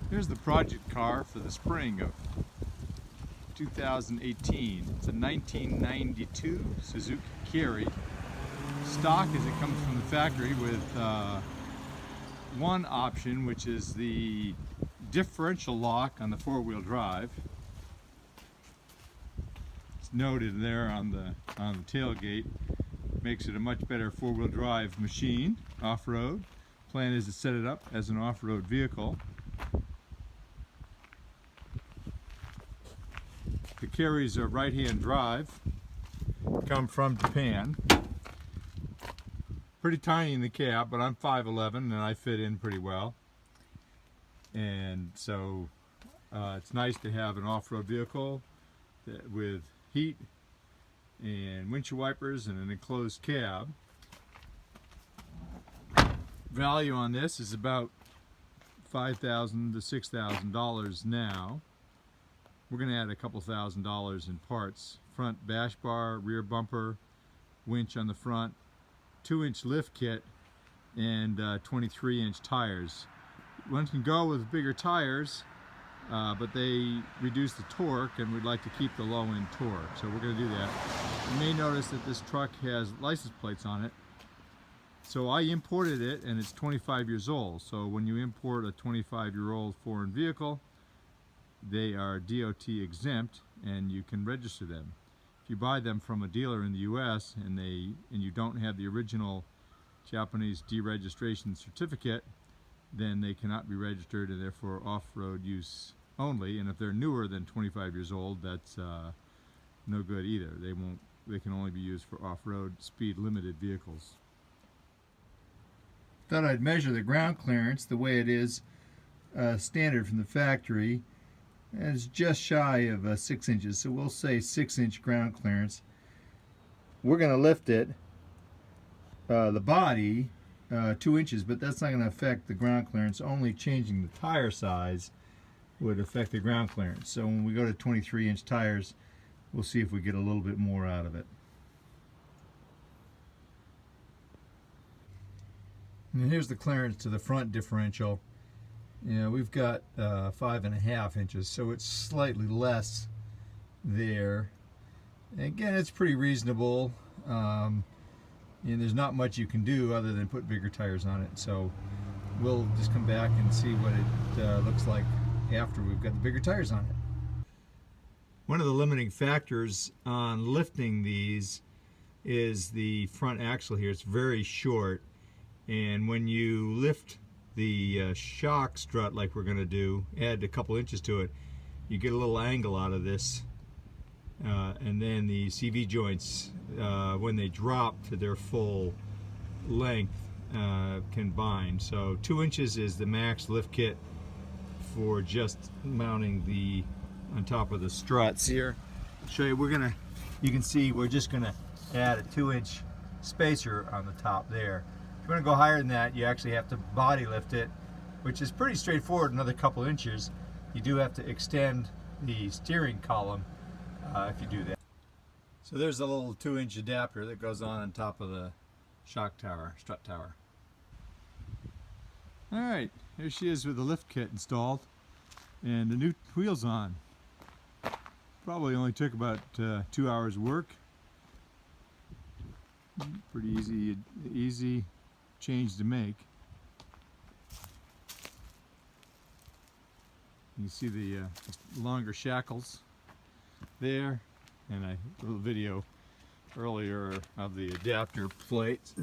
Here's the project car for the spring of 2018. It's a 1992 Suzuki Carry. Stock as it comes from the factory with one option, which is the differential lock on the four-wheel drive. It's noted there on the tailgate. Makes it a much better four-wheel drive machine, off-road. Plan is to set it up as an off-road vehicle. The Carries are right-hand drive, come from Japan. Pretty tiny in the cab, but I'm 5'11" and I fit in pretty well. And so it's nice to have an off-road vehicle with heat and windshield wipers and an enclosed cab. Value on this is about $5,000 to $6,000 now. We're going to add a couple $1,000s in parts. Front bash bar, rear bumper, winch on the front, 2-inch lift kit, and 23-inch tires. One can go with bigger tires, but they reduce the torque, and we'd like to keep the low-end torque, so we're going to do that. You may notice that this truck has license plates on it. So I imported it, and it's 25 years old. So when you import a 25-year-old foreign vehicle, they are DOT exempt, and you can register them. If you buy them from a dealer in the U.S. and you don't have the original Japanese deregistration certificate, then they cannot be registered and therefore off-road use only. And if they're newer than 25 years old, that's no good either. They can only be used for off-road speed-limited vehicles. Thought I'd measure the ground clearance the way it is standard from the factory. And it's just shy of 6 inches, so we'll say 6-inch ground clearance. We're going to lift it, the body, 2 inches, but that's not going to affect the ground clearance. Only changing the tire size would affect the ground clearance. So when we go to 23-inch tires, we'll see if we get a little bit more out of it. And here's the clearance to the front differential. We've got 5.5 inches, so it's slightly less there. And again, it's pretty reasonable. And there's not much you can do other than put bigger tires on it. So we'll just come back and see what it looks like after we've got the bigger tires on it. One of the limiting factors on lifting these is the front axle here. It's very short, and when you lift the shock strut like we're going to do, add a couple inches to it, you get a little angle out of this, and then the CV joints, when they drop to their full length, can bind. So 2 inches is the max lift kit for just mounting the on top of the struts here. I'll show you. You can see we're just going to add a 2-inch spacer on the top there. If you want to go higher than that, you actually have to body lift it, which is pretty straightforward, another couple inches. You do have to extend the steering column if you do that. So there's a little 2-inch adapter that goes on top of the shock tower, strut tower. Alright, here she is with the lift kit installed and the new wheels on. Probably only took about 2 hours work. Pretty easy change to make. You can see the longer shackles there, and a little video earlier of the adapter plates.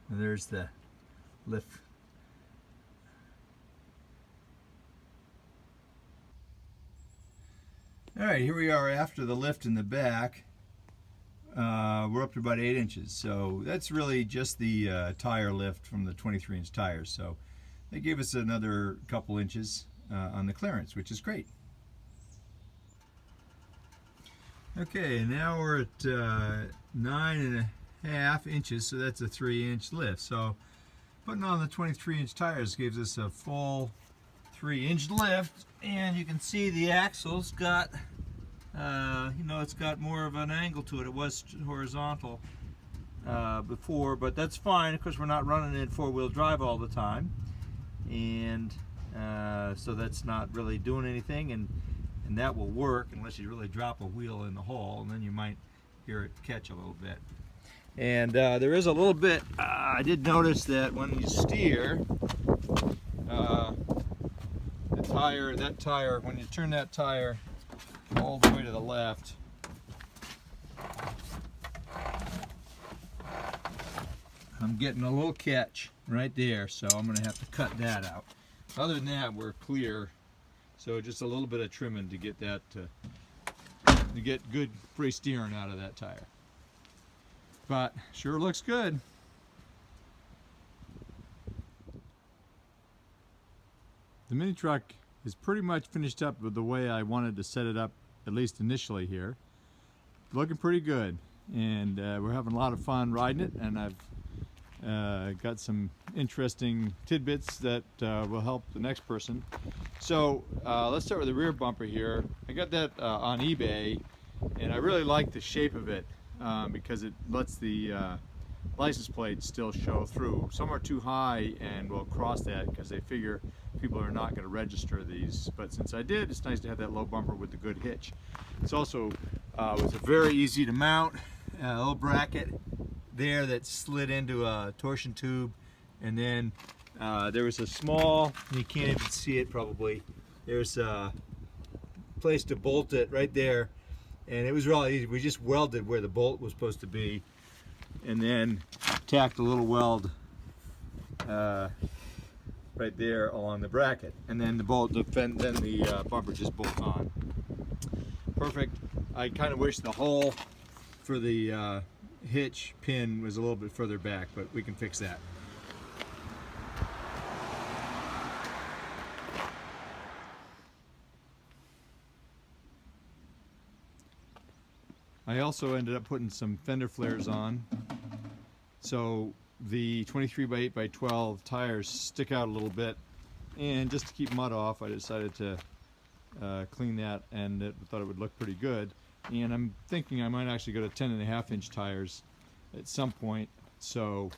There's the lift. Alright, here we are after the lift in the back. We're up to about 8 inches, so that's really just the tire lift from the 23-inch tires. So they gave us another couple inches on the clearance, which is great. Okay, now we're at 9.5 inches, so that's a 3-inch lift. So putting on the 23-inch tires gives us a full 3-inch lift, and you can see the axle's got it's got more of an angle to it. It was horizontal before, but that's fine because we're not running it in four-wheel drive all the time. And so that's not really doing anything, and that will work unless you really drop a wheel in the hole, and then you might hear it catch a little bit. And there is a little bit, I did notice that when you steer, that tire, when you turn that tire all the way to the left, I'm getting a little catch right there, so I'm going to have to cut that out. Other than that, we're clear. So just a little bit of trimming to get that to get good free steering out of that tire. But sure looks good. The mini truck is pretty much finished up with the way I wanted to set it up, at least initially here. Looking pretty good, and we're having a lot of fun riding it, and I've got some interesting tidbits that will help the next person. So let's start with the rear bumper here. I got that on eBay, and I really like the shape of it because it lets the license plate still show through. Some are too high and will cross that because they figure people are not going to register these, but since I did, it's nice to have that low bumper with the good hitch. It's also was very easy to mount, a little bracket there that slid into a torsion tube, and then there was a small, you can't even see it probably, there's a place to bolt it right there, and it was really easy. We just welded where the bolt was supposed to be, and then tacked a little weld right there along the bracket, and then the bumper just bolts on. Perfect. I kind of wish the hole for the hitch pin was a little bit further back, but we can fix that. I also ended up putting some fender flares on, so the 23x8x12 tires stick out a little bit, and just to keep mud off, I decided to clean that, and thought it would look pretty good. And I'm thinking I might actually go to 10.5-inch tires at some point, so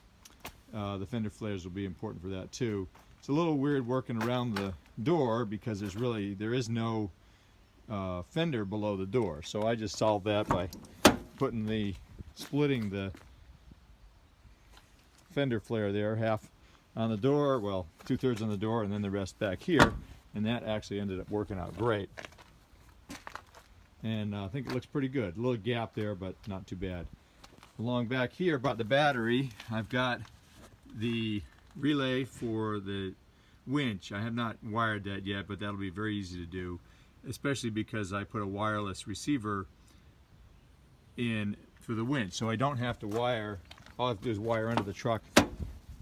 the fender flares will be important for that too. It's a little weird working around the door because there is no fender below the door, so I just solved that by splitting the fender flare there, half on the door, well, 2/3 on the door, and then the rest back here, and that actually ended up working out great. And I think it looks pretty good. A little gap there, but not too bad. Along back here, about the battery, I've got the relay for the winch. I have not wired that yet, but that'll be very easy to do, especially because I put a wireless receiver in for the winch, so I don't have to wire. All I have to do is wire under the truck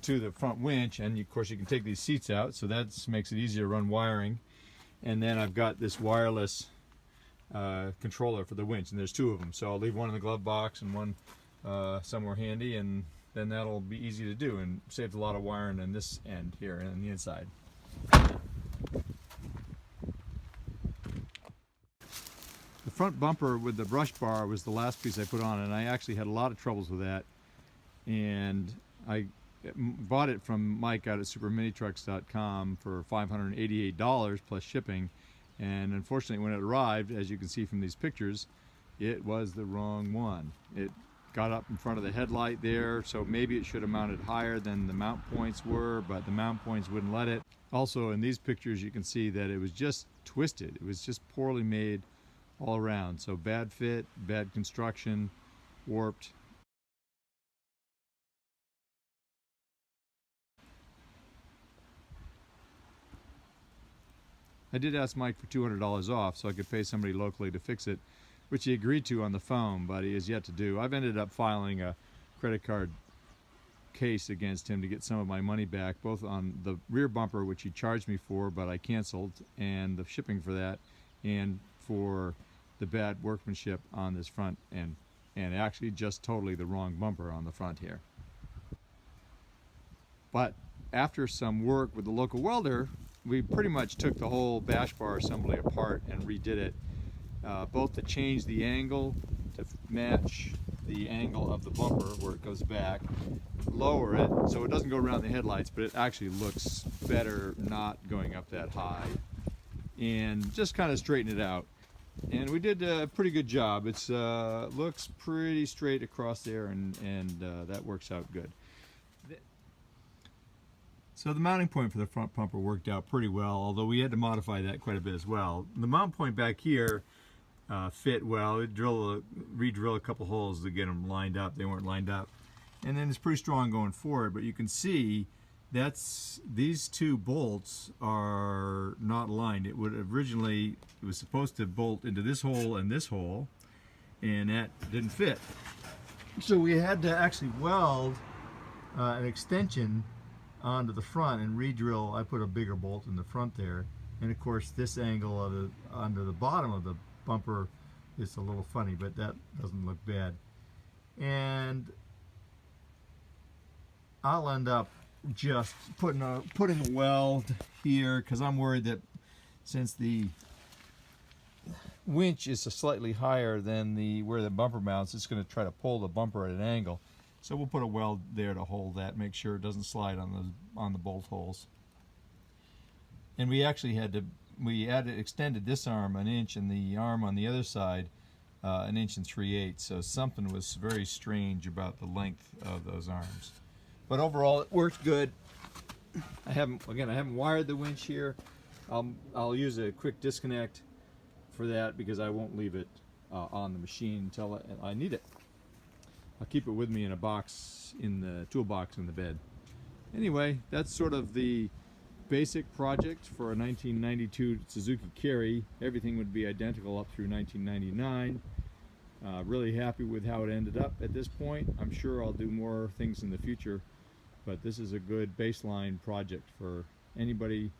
to the front winch, and of course you can take these seats out, so that makes it easier to run wiring. And then I've got this wireless controller for the winch, and there's 2 of them, so I'll leave one in the glove box and one somewhere handy, and then that'll be easy to do and saves a lot of wiring on this end here and on the inside. The front bumper with the brush bar was the last piece I put on, and I actually had a lot of troubles with that, and I bought it from Mike out at superminitrucks.com for $588 plus shipping. And unfortunately, when it arrived, as you can see from these pictures, it was the wrong one. It got up in front of the headlight there, so maybe it should have mounted higher than the mount points were, but the mount points wouldn't let it. Also, in these pictures, you can see that it was just twisted. It was just poorly made all around. So bad fit, bad construction, warped. I did ask Mike for $200 off so I could pay somebody locally to fix it, which he agreed to on the phone, but he has yet to do. I've ended up filing a credit card case against him to get some of my money back, both on the rear bumper, which he charged me for, but I canceled, and the shipping for that, and for the bad workmanship on this front end, and actually just totally the wrong bumper on the front here. But after some work with the local welder, we pretty much took the whole bash bar assembly apart and redid it, both to change the angle to match the angle of the bumper where it goes back, lower it so it doesn't go around the headlights, but it actually looks better not going up that high, and just kind of straighten it out. And we did a pretty good job. It's looks pretty straight across there, and that works out good. So the mounting point for the front bumper worked out pretty well, although we had to modify that quite a bit as well. The mount point back here fit well. We'd re-drill a couple holes to get them lined up. They weren't lined up. And then it's pretty strong going forward, but you can see these two bolts are not aligned. It was supposed to bolt into this hole, and that didn't fit. So we had to actually weld an extension onto the front and re-drill. I put a bigger bolt in the front there, and of course this angle onto the bottom of the bumper is a little funny, but that doesn't look bad. And I'll end up just putting a weld here, because I'm worried that since the winch is slightly higher than where the bumper mounts, it's going to try to pull the bumper at an angle. So we'll put a weld there to hold that, make sure it doesn't slide on the bolt holes. And we actually extended this arm an inch and the arm on the other side an inch and 3/8. So something was very strange about the length of those arms. But overall, it worked good. I haven't wired the winch here. I'll use a quick disconnect for that because I won't leave it on the machine until I need it. I'll keep it with me in a box, in the toolbox in the bed. Anyway, that's sort of the basic project for a 1992 Suzuki Carry. Everything would be identical up through 1999. Really happy with how it ended up at this point. I'm sure I'll do more things in the future, but this is a good baseline project for anybody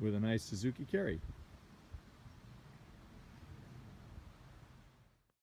with a nice Suzuki Carry.